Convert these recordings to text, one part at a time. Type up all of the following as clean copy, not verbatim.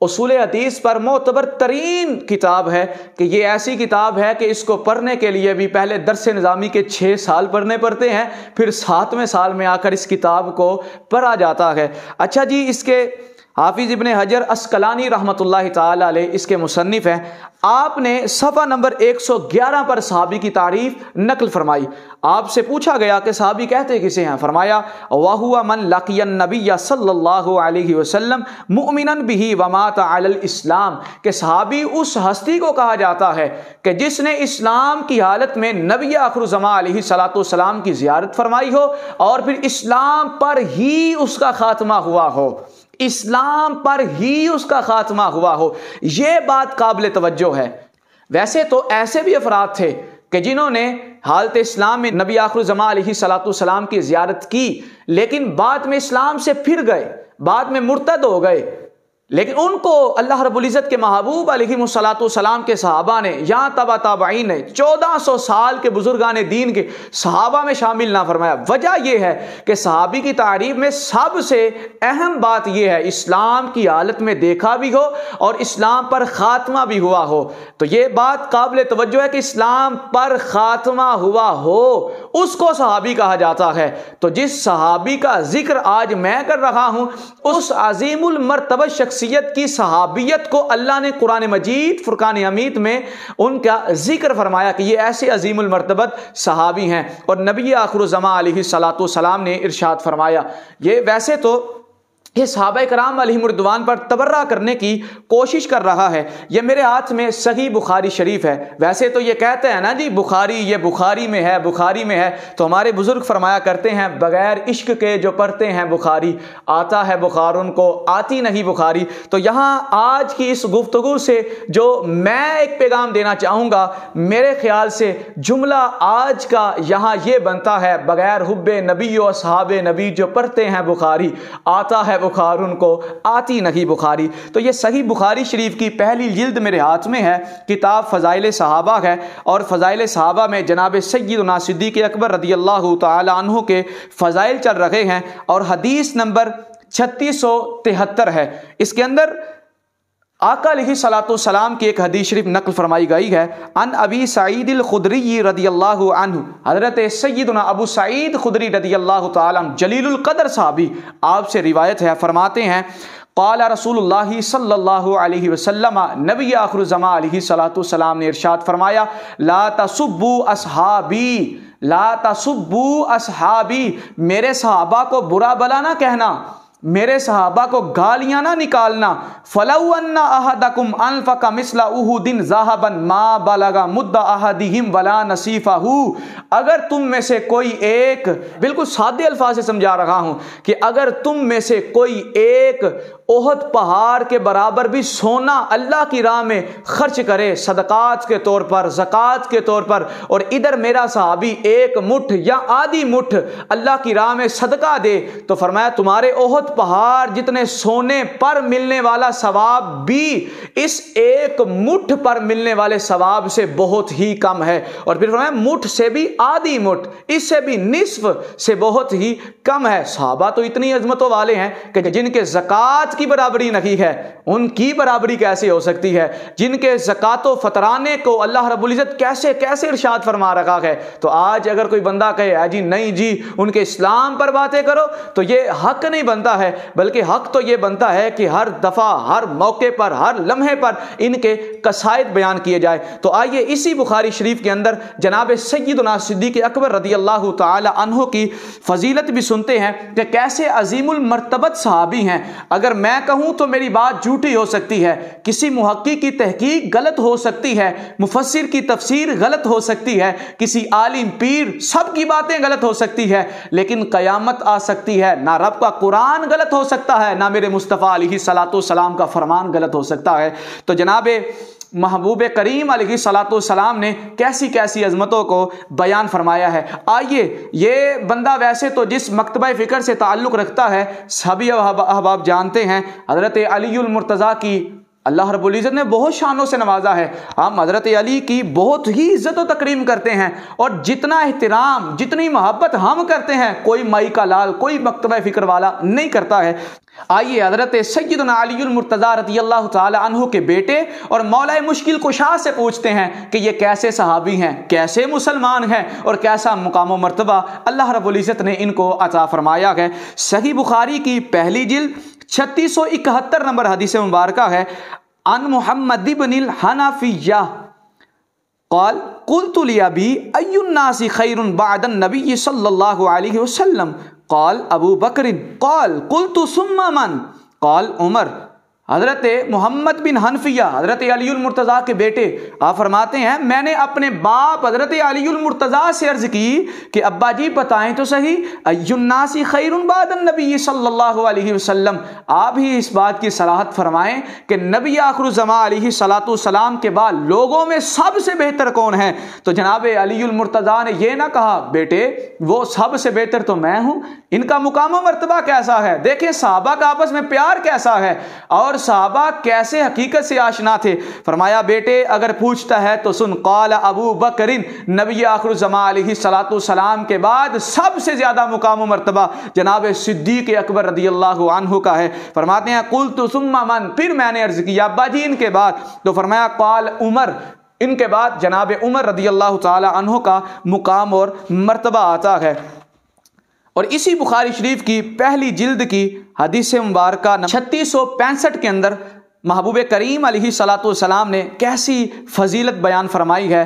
اصول حدیث پر معتبر ترین کتاب ہے کہ یہ ایسی کتاب ہے کہ اس کو پڑھنے کے لیے بھی پہلے درس نظامی کے 6 سال پڑھنے پڑتے ہیں، پھر 7ویں سال میں آ کر اس کتاب کو پڑھا جاتا ہے۔ اچھا جی، اس کے حافظ ابن حجر عسقلانی رحمۃ اللہ تعالی علیہ اس کے مصنف ہیں، آپ نے صفحہ نمبر 111 پر صحابی کی تعریف نقل فرمائی۔ آپ سے پوچھا گیا کہ صحابی کہتے کسے ہیں؟ فرمایا وَهُوَ مَنْ لَقِيَ النَّبِيَّ صلی اللہ علیہ وسلم مُؤْمِنًا بِهِ وَمَاتَ عَلَى الْإِسْلَامِ، کہ صحابی اس ہستی کو کہا جاتا ہے کہ جس نے اسلام کی حالت میں نبی آخر الزمان علیہ الصلوۃ والسلام کی زیارت فرمائی ہو اور پھر اسلام پر ہی اس کا خاتمہ ہوا ہو، اسلام پر ہی اس کا خاتمہ ہوا ہو۔ یہ بات قابل توجہ ہے۔ ویسے تو ایسے بھی افراد تھے کہ جنہوں نے حالت اسلام میں نبی آخر الزمان علیہ الصلوۃ والسلام کی زیارت کی، لیکن بعد میں اسلام سے پھر گئے، بعد میں مرتد ہو گئے، لیکن ان کو اللہ رب العزت کے محبوب علیہ الصلوۃ والسلام کے صحابہ نے یا تبع تابعین نے 1400 سال کے بزرگان دین کے صحابہ میں شامل نہ فرمایا۔ وجہ یہ ہے کہ صحابی کی تعریف میں سب سے اہم بات یہ ہے اسلام کی حالت میں دیکھا بھی ہو اور اسلام پر خاتمہ بھی ہوا ہو۔ تو یہ بات قابل توجہ ہے کہ اسلام پر خاتمہ ہوا ہو اس کو صحابی کہا جاتا ہے۔ تو جس صحابی کا ذکر آج میں کر رہا ہوں، اس عظیم المرتبہ شخصیت کی صحابیت کو اللہ نے قرآن مجید فرقان حمید میں ان کا ذکر فرمایا کہ یہ ایسے عظیم المرتبت صحابی ہیں، اور نبی آخر الزمان علیہ الصلوۃ والسلام نے ارشاد فرمایا۔ یہ ویسے تو یہ صحابہ کرام علیہم رضوان پر تبرہ کرنے کی کوشش کر رہا ہے۔ یہ میرے ہاتھ میں صحیح بخاری شریف ہے۔ ویسے تو یہ کہتے ہیں نا جی بخاری، یہ بخاری میں ہے، بخاری میں ہے، تو ہمارے بزرگ فرمایا کرتے ہیں بغیر عشق کے جو پڑھتے ہیں بخاری، آتا ہے بخار ان کو، آتی نہیں بخاری۔ تو یہاں آج کی اس گفتگو سے جو میں ایک پیغام دینا چاہوں گا، میرے خیال سے جملہ آج کا یہاں یہ بنتا ہے بغیر حب نبی و اصحاب نبی جو پڑھتے ہیں بخاری، آتا ہے بخار ان کو، آتی نہیں بخاری۔ تو یہ صحیح بخاری شریف کی پہلی جلد میرے ہاتھ میں ہے، کتاب فضائل صحابہ ہے، اور فضائل صحابہ میں جناب سیدنا صدیق اکبر رضی اللہ تعالی عنہ کے فضائل چل رہے ہیں، اور حدیث نمبر 3673 ہے۔ اس کے اندر آقا علیہ الصلوۃ والسلام کی ایک حدیث شریف نقل فرمائی گئی ہے، ان ابی سعید الخدری رضی اللہ عنہ، حضرت سیدنا ابو سعید خدری رضی اللہ تعالی عنہ جلیل القدر صحابی، آپ سے روایت ہے، فرماتے ہیں قال رسول اللہ صلی اللہ علیہ وسلم، نبی آخر الزمان علیہ الصلوۃ والسلام نے ارشاد فرمایا لا تسبوا اصحابی، لا تسبوا اصحابی، میرے صحابہ کو برا بلا نہ کہنا، میرے صحابہ کو گالیاں نہ نکالنا۔ فَلَوْ أَنَّ أَحَدَكُمْ أَنفَقَ مِثْلَ أُحُدٍ ذَهَبًا مَا بَلَغَ مُدَّ أَحَدِهِمْ وَلَا نَصِيفَهُ، اگر تم میں سے کوئی ایک، بالکل سادے الفاظ سے سمجھا رہا ہوں کہ اگر تم میں سے کوئی ایک احد پہاڑ کے برابر بھی سونا اللہ کی راہ میں خرچ کرے صدقات کے طور پر، زکوٰۃ کے طور پر، اور ادھر میرا صحابی ایک مٹھ یا آدھی مٹھ اللہ کی راہ میں صدقہ دے، تو فرمایا تمہارے احد پہاڑ جتنے سونے پر ملنے والا ثواب بھی اس ایک مٹھ پر ملنے والے ثواب سے بہت ہی کم ہے، اور پھر فرمایا مٹھ سے بھی آدھی مٹھ، اس سے بھی نصف سے بہت ہی کم ہے۔ صحابہ تو اتنی عظمتوں والے ہیں کہ جن کے زکوٰۃ کی برابری نہیں ہے، ان کی برابری کیسے ہو سکتی ہے؟ جن کے زکوٰۃ و فطرانے کو اللہ رب العزت کیسے کیسے ارشاد فرما رکھا ہے۔ تو آج اگر کوئی بندہ کہے جی نہیں جی ان کے اسلام پر باتیں کرو، تو یہ حق نہیں بنتا ہے، بلکہ حق تو یہ بنتا ہے کہ ہر دفعہ، ہر موقع پر، ہر لمحے پر ان کے قصائد بیان کیے جائے۔ تو آئیے اسی بخاری شریف کے اندر جناب سیدنا صدیق اکبر رضی اللہ تعالی عنہ کی فضیلت بھی سنتے ہیں کہ کیسے عظیم المرتبت صحابی ہیں۔ اگر میں کہوں تو میری بات جھوٹی ہو سکتی ہے، کسی محقق کی تحقیق غلط ہو سکتی ہے، مفسر کی تفسیر غلط ہو سکتی ہے، کسی عالم پیر سب کی باتیں غلط ہو سکتی ہے، لیکن قیامت آ سکتی ہے، نہ رب کا قرآن غلط ہو سکتا ہے، نہ میرے مصطفیٰ علیہ الصلوۃ والسلام کا فرمان غلط ہو سکتا ہے۔ تو جناب محبوب کریم علیہ الصلوۃ والسلام نے کیسی کیسی عظمتوں کو بیان فرمایا ہے۔ آئیے یہ بندہ ویسے تو جس مکتبہ فکر سے تعلق رکھتا ہے سبھی احباب جانتے ہیں، حضرت علی المرتضیٰ کی اللہ رب العزت نے بہت شانوں سے نوازا ہے. ہم حضرت علی کی بہت ہی عزت و تکریم کرتے ہیں, اور جتنا احترام جتنی محبت ہم کرتے ہیں کوئی مائی کا لال کوئی مکتبہ فکر والا نہیں کرتا ہے. آئیے حضرت سیدنا علی المرتضیٰ رضی اللہ تعالی عنہ کے بیٹے اور مولا مشکل کشا سے پوچھتے ہیں کہ یہ کیسے صحابی ہیں, کیسے مسلمان ہیں, اور کیسا مقام و مرتبہ اللہ رب العزت نے ان کو عطا فرمایا ہے. صحیح بخاری کی پہلی جلد 3671 نمبر حدیث مبارکہ ہے, ان محمد بن الحنفیہ قال قلت لأبی ای الناس خیر بعد النبی صلی اللہ علیہ وسلم قال ابو بکر قال قلت ثم من قال عمر. حضرت محمد بن حنفیہ حضرت علی المرتضیٰ کے بیٹے آپ فرماتے ہیں میں نے اپنے باپ حضرت علی المرتضیٰ سے عرض کی کہ ابا جی بتائیں تو صحیح, ای الناس خیر بعد النبی صلی اللہ علیہ وسلم, آپ ہی اس بات کی صراحت فرمائیں کہ نبی آخر الزمان علیہ الصلوۃ والسلام کے بعد لوگوں میں سب سے بہتر کون ہے؟ تو جناب علی المرتضیٰ نے یہ نہ کہا بیٹے وہ سب سے بہتر تو میں ہوں, ان کا مقام و مرتبہ کیسا ہے, دیکھیں صحابہ کا آپس میں پیار کیسا ہے اور صحابہ کیسے حقیقت سے آشنا تھے. فرمایا بیٹے اگر پوچھتا ہے تو سن, قال ابو بکر, نبی آخر الزمان علیہ الصلوۃ والسلام کے بعد سب سے زیادہ مقام و مرتبہ جناب صدیق اکبر رضی اللہ عنہ کا ہے. فرماتے ہیں قلت ثم من, پھر میں نے عرض کیا ابا جی ان کے بعد, تو فرمایا قال عمر, ان کے بعد جناب عمر رضی اللہ تعالی عنہ کا مقام اور مرتبہ آتا ہے. اور اسی بخاری شریف کی پہلی جلد کی حدیث مبارکہ 3665 کے اندر محبوب کریم علیہ الصلوۃ والسلام نے کیسی فضیلت بیان فرمائی ہے.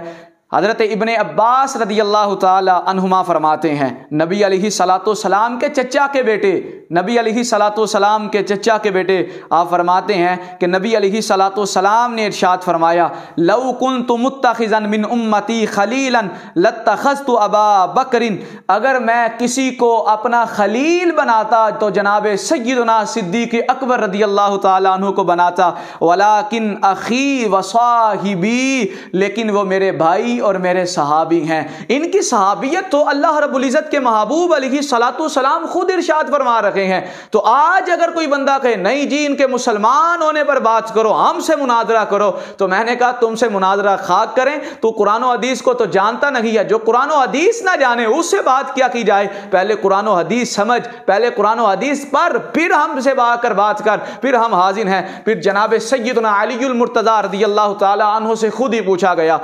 حضرت ابن عباس رضی اللہ تعالی عنہما فرماتے ہیں نبی علیہ الصلوۃ والسلام کے چچا کے بیٹے, نبی علیہ الصلوۃ والسلام کے چچا کے بیٹے آپ فرماتے ہیں کہ نبی علیہ الصلوۃ والسلام نے ارشاد فرمایا لو کنت متخذا من امتی خلیلا لاتخذت ابا بکر, اگر میں کسی کو اپنا خلیل بناتا تو جناب سیدنا صدیق اکبر رضی اللہ تعالی عنہ کو بناتا, ولکن اخی و صاحبی, لیکن وہ میرے بھائی اور میرے صحابی ہیں. ان کی صحابیت تو اللہ رب العزت کے محبوب علیہ الصلوۃ والسلام خود ارشاد فرما رکھے ہیں. تو آج اگر کوئی بندہ کہے نہیں جی ان کے مسلمان ہونے پر بات کرو, ہم سے مناظرہ کرو, تو میں نے کہا تم سے مناظرہ خاک کریں, تو قرآن و حدیث کو تو جانتا نہیں ہے, جو قرآن و حدیث نہ جانے اس سے بات کیا کی جائے, پہلے قرآن و حدیث سمجھ, پہلے قرآن و حدیث پر پھر ہم سے آ کر بات کر, پھر ہم حاضر ہیں. پھر جناب سیدنا علی المرتضیٰ رضی اللہ تعالی عنہ سے خود ہی پوچھا گیا.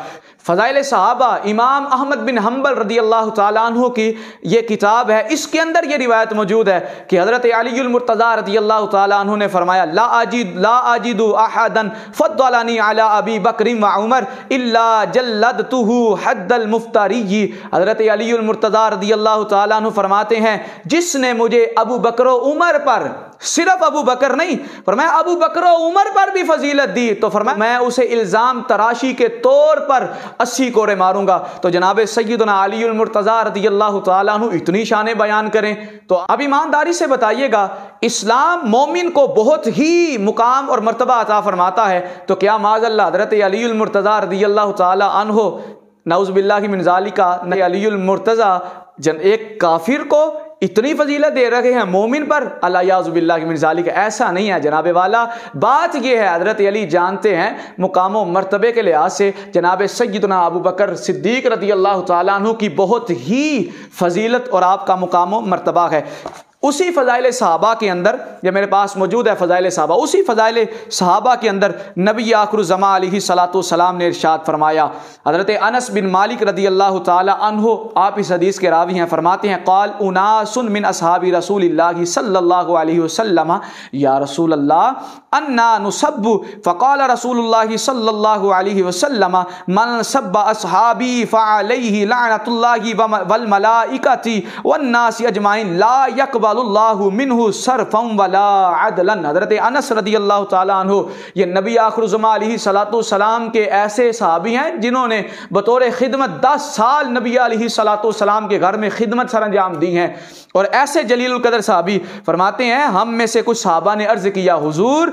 فضائل صحابہ امام احمد بن حنبل رضی اللہ تعالیٰ عنہ کی یہ کتاب ہے, اس کے اندر یہ روایت موجود ہے کہ حضرت علی المرتضیٰ رضی اللہ تعالیٰ عنہ نے فرمایا لا اجد احدا فضلنی علی ابی بکر و عمر الا جلدته حد المفتری. حضرت علی المرتضیٰ رضی اللہ تعالیٰ عنہ فرماتے ہیں جس نے مجھے ابو بکر و عمر پر, صرف ابو بکر نہیں, فرمایا ابو بکر و عمر پر بھی فضیلت دی, تو فرمایا میں اسے الزام تراشی کے طور پر 80 کوڑے ماروں گا. تو جناب سیدنا علی المرتضیٰ رضی اللہ تعالیٰ عنہ اتنی شانیں بیان کریں, تو اب ایمانداری سے بتائیے گا اسلام مومن کو بہت ہی مقام اور مرتبہ عطا فرماتا ہے, تو کیا معاذ اللہ حضرت علی المرتضیٰ رضی اللہ تعالیٰ عنہ نعوذ باللہ من ذالک علی المرتضیٰ ایک کافر کو اتنی فضیلت دے رکھے ہیں مومن پر, اللہ یعوذ باللہ من ذالک, ایسا نہیں ہے جناب والا. بات یہ ہے حضرت علی جانتے ہیں مقام و مرتبے کے لحاظ سے جناب سیدنا ابو بکر صدیق رضی اللہ تعالیٰ عنہ کی بہت ہی فضیلت اور آپ کا مقام و مرتبہ ہے. اسی فضائل صحابہ کے اندر, یہ میرے پاس موجود ہے فضائل صحابہ, اسی فضائل صحابہ کے اندر نبی آخر الزمان علیہ الصلوۃ والسلام نے ارشاد فرمایا. حضرت انس بن مالک رضی اللہ تعالی عنہ آپ اس حدیث کے راوی ہیں, فرماتے ہیں قال اناس من اصحاب رسول اللہ صلی اللہ علیہ وسلم یا رسول اللہ انا نسب, فقال رسول اللہ صلی اللہ علیہ وسلم من سب اصحابی فعلیہ لعنت اللہ والملائکۃ والناس اجمعین لا یقبل اللہ منہ صرفا ولا عدلا. حضرت انس رضی اللہ تعالیٰ عنہ یہ نبی آخر الزمان علیہ الصلوۃ والسلام کے ایسے صحابی ہیں جنہوں نے بطور خدمت 10 سال نبی علیہ الصلوۃ والسلام کے گھر میں خدمت سر انجام دی ہیں, اور ایسے جلیل القدر صحابی. فرماتے ہیں ہم میں سے کچھ صحابہ نے عرض کیا حضور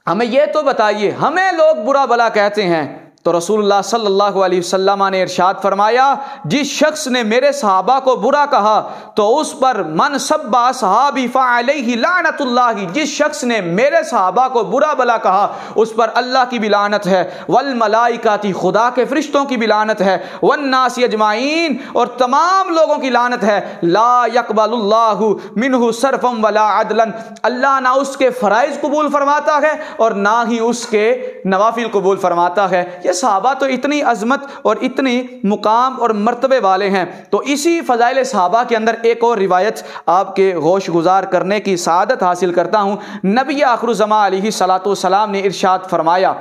ہمیں یہ تو بتائیے, ہمیں لوگ برا بلا کہتے ہیں تو رسول اللہ صلی اللہ علیہ وسلم نے ارشاد فرمایا جس شخص نے میرے صحابہ کو برا کہا تو اس پر من سب اصحابی فعلیہ لعنت اللہ، جس شخص نے میرے صحابہ کو برا بلا کہا اس پر اللہ کی بھی لعنت ہے، والملائکۃ، خدا کے فرشتوں کی بھی لعنت ہے، والناس اجمعین، اور تمام لوگوں کی لعنت ہے، لا یقبل اللہ منہ صرفا ولا عدلا، اللہ نہ اس کے فرائض قبول فرماتا ہے اور نہ ہی اس کے نوافل قبول فرماتا ہے۔ یہ صحابہ تو اتنی عظمت اور اتنی مقام اور مرتبے والے ہیں۔ تو اسی فضائل صحابہ کے اندر ایک اور روایت آپ کے گوش گزار کرنے کی سعادت حاصل کرتا ہوں۔ نبی آخر الزمان علیہ الصلوۃ والسلام نے ارشاد فرمایا،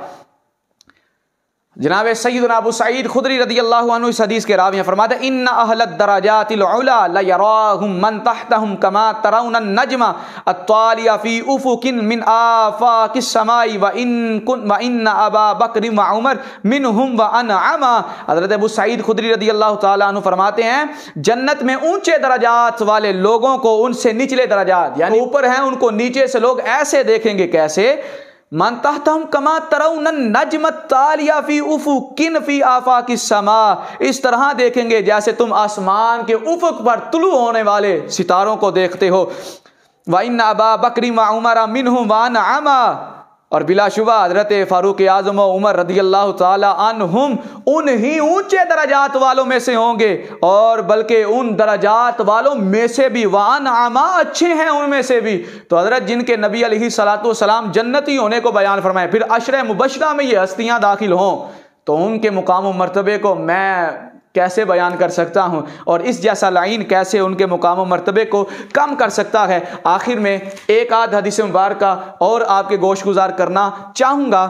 جناب سیدنا ابو سعید خدری رضی اللہ عنہ اس حدیث کے راوی ہیں، فرماتے ہیں ان اہل الدرجات العلا لیراہم من تحتہم کما ترون النجم الطالع فی افق من آفاق السماء وان ابا بکر وعمر منہم وانعما۔ حضرت ابو سعید خدری رضی اللہ تعالیٰ عنہ فرماتے ہیں جنت میں اونچے درجات والے لوگوں کو ان سے نچلے درجات یعنی اوپر ہیں ان کو نیچے سے لوگ ایسے دیکھیں گے، کیسے؟ من تحتہم کما ترون النجم الطالع فی افق فی آفاق السماء، اس طرح دیکھیں گے جیسے تم آسمان کے افق پر طلوع ہونے والے ستاروں کو دیکھتے ہو۔ وَإِنَّ أَبَا بَكْرٍ وَعُمَرَ مِنْهُمْ وَأَنْعَمَا، اور بلا شبہ حضرت فاروق اعظم و عمر رضی اللہ تعالی عنہم انہی اونچے درجات والوں میں سے ہوں گے، اور بلکہ ان درجات والوں میں سے بھی وانعما، اچھے ہیں ان میں سے بھی۔ تو حضرت جن کے نبی علیہ الصلوۃ والسلام جنتی ہونے کو بیان فرمائے، پھر عشرہ مبشرہ میں یہ ہستیاں داخل ہوں، تو ان کے مقام و مرتبے کو میں کیسے بیان کر سکتا ہوں، اور اس جیسا لعین کیسے ان کے مقام و مرتبے کو کم کر سکتا ہے۔ آخر میں ایک آدھ حدیث مبارکہ اور آپ کے گوش گزار کرنا چاہوں گا۔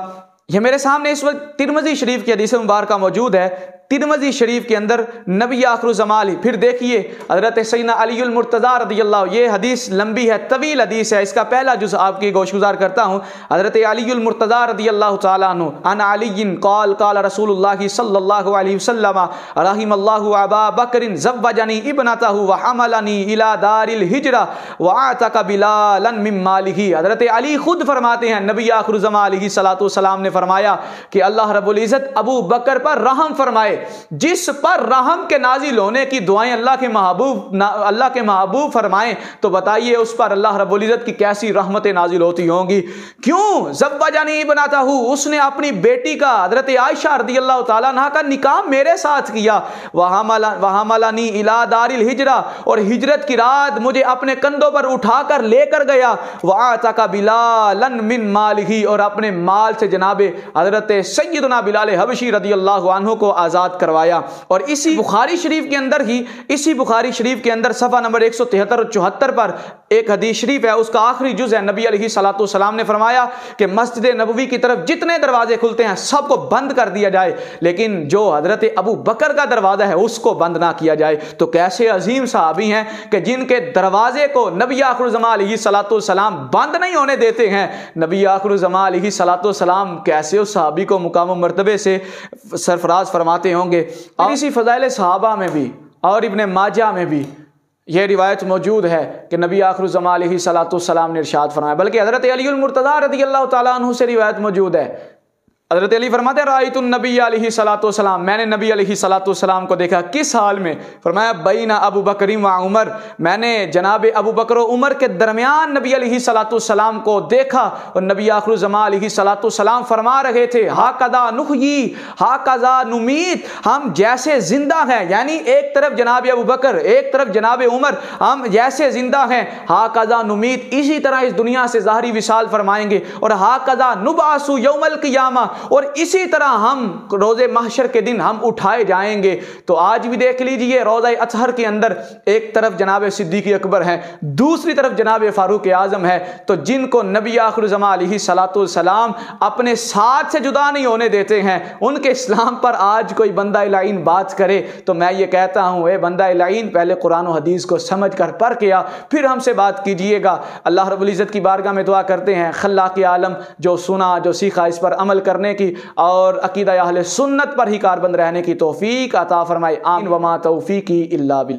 یہ میرے سامنے اس وقت ترمذی شریف کی حدیث مبارکہ موجود ہے۔ ترمذی شریف کے اندر نبی آخر الزمان، پھر دیکھیے حضرت سیدنا علی المرتضیٰ رضی اللہ، یہ حدیث لمبی ہے، طویل حدیث ہے، اس کا پہلا جز آپ کی گوش گزار کرتا ہوں۔ حضرت علی المرتضیٰ رضی اللہ تعالیٰ عنہ عن علی قال قال رسول اللہ صلی اللہ علیہ وسلم رحم اللہ ابا بکر زوجنی ابنتہ وحملنی الی دار الہجرہ واعتق بلالا من مالہ۔ حضرت علی خود فرماتے ہیں نبی آخر الزمان علیہ الصلوۃ والسلام نے فرمایا کہ اللہ رب العزت ابو بکر پر رحم فرمائے، جس پر رحم کے نازل ہونے کی دعائیں اللہ کے محبوب فرمائیں، تو بتائیے اس پر اللہ رب العزت کی کیسی رحمتیں نازل ہوتی ہوں گی۔ کیوں؟ زوجنی ابنتہ، اس نے اپنی بیٹی کا حضرت عائشہ رضی اللہ تعالیٰ عنہ کا نکاح میرے ساتھ کیا، وحملنی الی دار الہجرہ، اور ہجرت کی رات مجھے اپنے کندھوں پر اٹھا کر لے کر گیا، واعتق بلالا من مالہ، اور اپنے مال سے جناب حضرت سیدنا بلال حبشی رضی اللہ عنہ کو آزاد کروایا۔ اور اسی بخاری شریف کے اندر صفحہ نمبر 173 اور 74 پر ایک حدیث شریف ہے، اس کا آخری جز ہے، نبی علیہ الصلوۃ والسلام نے فرمایا کہ مسجد نبوی کی طرف جتنے دروازے کھلتے ہیں سب کو بند کر دیا جائے، لیکن جو حضرت ابو بکر کا دروازہ ہے اس کو بند نہ کیا جائے۔ تو کیسے عظیم صحابی ہیں کہ جن کے دروازے کو نبی آخر الزمان علیہ الصلوۃ والسلام بند نہیں ہونے دیتے ہیں۔ نبی آخر الزمان علیہ الصلوۃ والسلام کیسے اس صحابی کو مقام و مرتبے سے سرفراز فرماتے ہوں گے۔ اور اسی فضائل صحابہ میں بھی اور ابن ماجہ میں بھی یہ روایت موجود ہے کہ نبی آخر الزمان علیہ الصلوۃ والسلام نے ارشاد فرمایا، بلکہ حضرت علی المرتضیٰ رضی اللہ تعالیٰ عنہ سے روایت موجود ہے۔ حضرت علی فرماتے ہیں رأیت النبی علیہ الصلوۃ والسلام، میں نے نبی علیہ الصلوۃ والسلام کو دیکھا، کس حال میں؟ فرمایا بین ابو بکر و عمر، میں نے جناب ابو بکر و عمر کے درمیان نبی علیہ الصلوۃ والسلام کو دیکھا، اور نبی آخر الزمان علیہ الصلوۃ والسلام فرما رہے تھے ہاکذا نحیی ہاکذا نمیت، ہم جیسے زندہ ہیں، یعنی ایک طرف جناب ابو بکر ایک طرف جناب عمر، ہم جیسے زندہ ہیں، ہاکذا نمیت، اسی طرح اس دنیا سے ظاہری وصال فرمائیں گے، اور ہاکذا نبعث یوم القیامہ، اور اسی طرح ہم روز محشر کے دن ہم اٹھائے جائیں گے۔ تو آج بھی دیکھ لیجئے روضہ اطہر کے اندر ایک طرف جناب صدیق اکبر ہیں، دوسری طرف جناب فاروق اعظم ہے، تو جن کو نبی آخر الزمان علیہ الصلوۃ والسلام اپنے ساتھ سے جدا نہیں ہونے دیتے ہیں، ان کے اسلام پر آج کوئی بندہ لعین بات کرے تو میں یہ کہتا ہوں اے بندہ لعین، پہلے قرآن و حدیث کو سمجھ کر پڑھ کیا پھر ہم سے بات کیجئے گا۔ اللہ رب العزت کی بارگاہ میں دعا کرتے ہیں خلاق عالم جو سنا جو سیکھا اس پر عمل کرنے کی اور عقیدہ اہل سنت پر ہی کاربند رہنے کی توفیق عطا فرمائے، آمین۔ وما توفیقی الا باللہ۔